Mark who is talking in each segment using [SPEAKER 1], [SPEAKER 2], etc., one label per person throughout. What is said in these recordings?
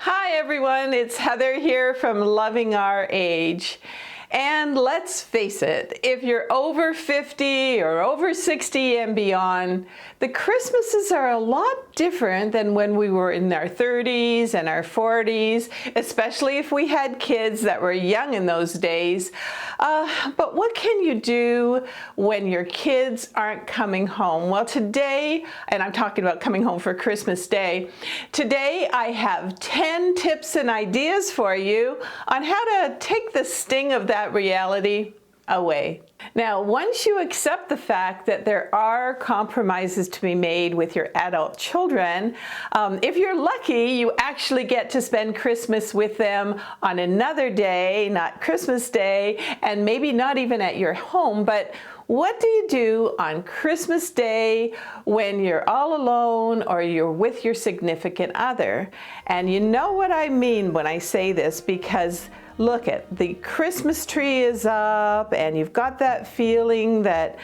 [SPEAKER 1] Hi everyone, it's Heather here from Loving Our Age. And let's face it, if you're over 50 or over 60 and beyond, the Christmases are a lot different than when we were in our 30s and our 40s, especially if we had kids that were young in those days. But what can you do when your kids aren't coming home? Well, today, and I'm talking about coming home for Christmas Day, today I have 10 tips and ideas for you on how to take the sting of that reality away. Now, once you accept the fact that there are compromises to be made with your adult children, if you're lucky, you actually get to spend Christmas with them on another day, not Christmas Day, and maybe not even at your home, but what do you do on Christmas Day when you're all alone or you're with your significant other? And you know what I mean when I say this, because look at the Christmas tree is up and you've got that feeling that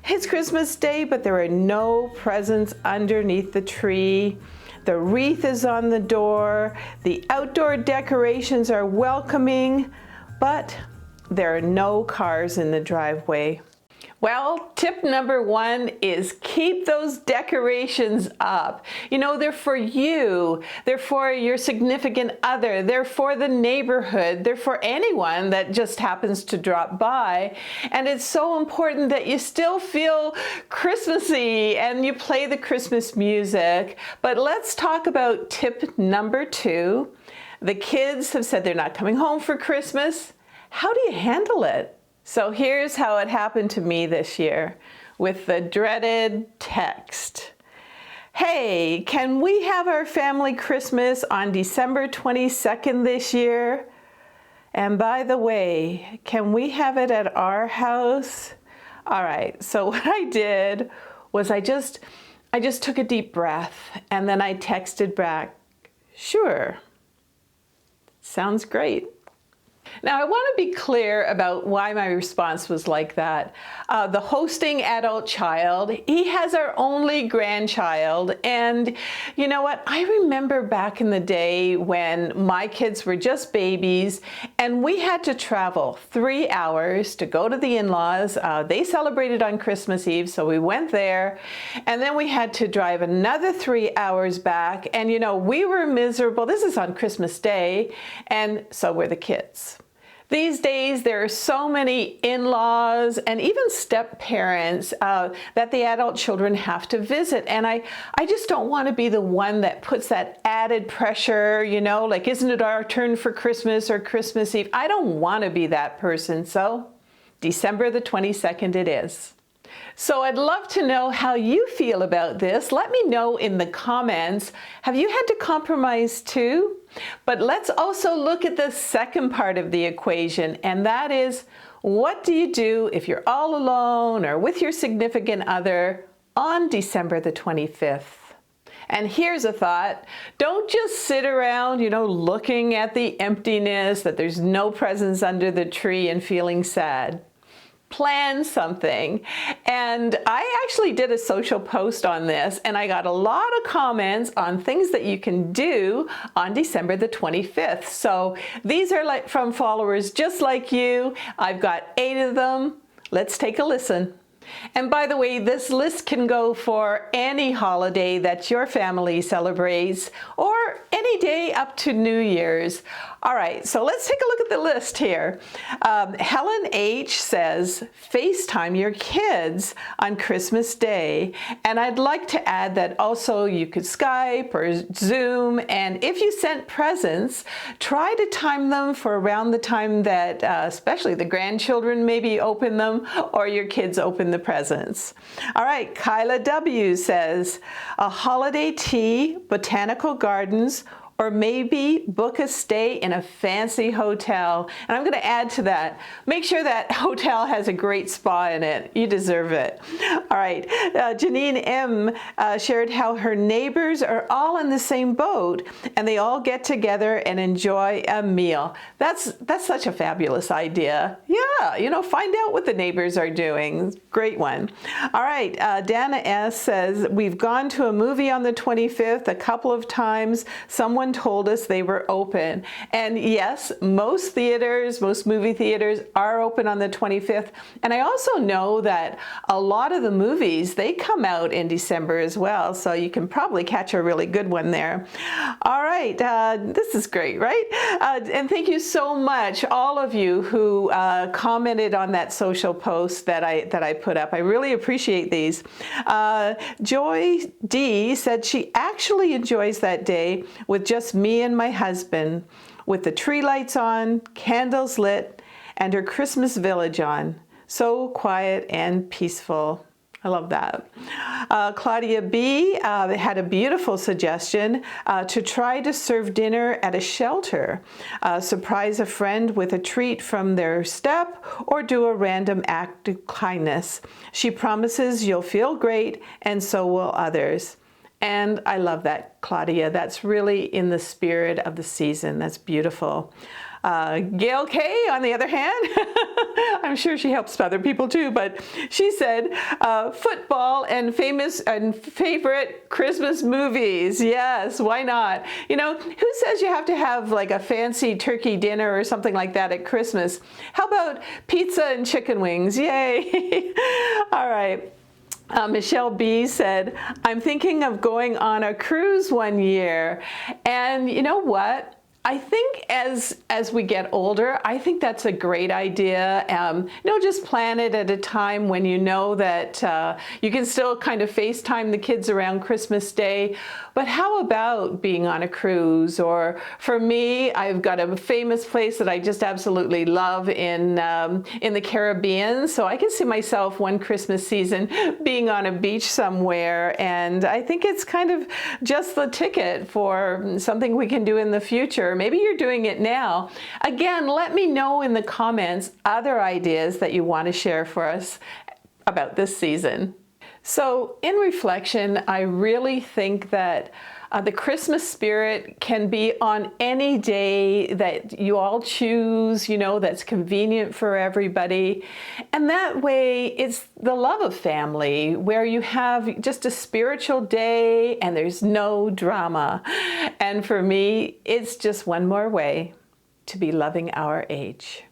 [SPEAKER 1] it's Christmas Day, but there are no presents underneath the tree. The wreath is on the door. The outdoor decorations are welcoming, but there are no cars in the driveway. Well, tip number one is keep those decorations up. You know, they're for you, they're for your significant other, they're for the neighborhood, they're for anyone that just happens to drop by. And it's so important that you still feel Christmassy and you play the Christmas music. But let's talk about tip number two. The kids have said they're not coming home for Christmas. How do you handle it? So here's how it happened to me this year with the dreaded text. Hey, can we have our family Christmas on December 22nd this year? And by the way, can we have it at our house? All right, so what I did was I just took a deep breath and then I texted back, sure, sounds great. Now, I want to be clear about why my response was like that. The hosting adult child, he has our only grandchild. And you know what? I remember back in the day when my kids were just babies and we had to travel 3 hours to go to the in-laws. They celebrated on Christmas Eve, so we went there. And then we had to drive another 3 hours back. And you know, we were miserable. This is on Christmas Day, and so were the kids. These days, there are so many in-laws and even step-parents that the adult children have to visit. And I just don't want to be the one that puts that added pressure, you know, like, isn't it our turn for Christmas or Christmas Eve? I don't want to be that person. So December the 22nd it is. So I'd love to know how you feel about this. Let me know in the comments. Have you had to compromise too? But let's also look at the second part of the equation, and that is, what do you do if you're all alone or with your significant other on December the 25th? And here's a thought. Don't just sit around, you know, looking at the emptiness, that there's no presents under the tree and feeling sad. Plan something. And I actually did a social post on this, and I got a lot of comments on things that you can do on December the 25th. So these are like from followers just like you. I've got 8 of them. Let's take a listen. And by the way, this list can go for any holiday that your family celebrates or any day up to New Year's. All right, so let's take a look at the list here. Helen H. says, FaceTime your kids on Christmas Day. And I'd like to add that also you could Skype or Zoom. And if you sent presents, try to time them for around the time that especially the grandchildren maybe open them or your kids open the presents. All right, Kyla W. says, a holiday tea, botanical gardens, or maybe book a stay in a fancy hotel. And I'm going to add to that, make sure that hotel has a great spa in it. You deserve it. All right, Janine M. Shared how her neighbors are all in the same boat and they all get together and enjoy a meal. That's such a fabulous idea. Yeah, you know, find out what the neighbors are doing. Great one. All right, Dana S. says, we've gone to a movie on the 25th a couple of times. Someone everyone told us they were open. And yes, most theaters, most movie theaters are open on the 25th. And I also know that a lot of the movies, they come out in December as well. So you can probably catch a really good one there. All right, this is great, right? And thank you so much, all of you who commented on that social post that I put up. I really appreciate these. Joy D said she actually enjoys that day with just me and my husband, with the tree lights on, candles lit, and her Christmas village on. So quiet and peaceful. I love that. Claudia B had a beautiful suggestion to try to serve dinner at a shelter, surprise a friend with a treat from their step, or do a random act of kindness. She promises you'll feel great, and so will others. And I love that, Claudia. That's really in the spirit of the season. That's beautiful. Gail K, on the other hand, I'm sure she helps other people too, but she said, football and famous and favorite Christmas movies. Yes, why not? You know, who says you have to have like a fancy turkey dinner or something like that at Christmas? How about pizza and chicken wings? Yay. All right. Michelle B said, I'm thinking of going on a cruise one year. And you know what? I think as we get older, I think that's a great idea. You know, just plan it at a time when you know that you can still kind of FaceTime the kids around Christmas Day. But how about being on a cruise? Or for me, I've got a famous place that I just absolutely love in the Caribbean. So I can see myself one Christmas season being on a beach somewhere. And I think it's kind of just the ticket for something we can do in the future. Maybe you're doing it now. Again, let me know in the comments other ideas that you want to share for us about this season. So in reflection, I really think that the Christmas spirit can be on any day that you all choose, you know, that's convenient for everybody. And that way it's the love of family, where you have just a spiritual day and there's no drama. And for me, it's just one more way to be loving our age.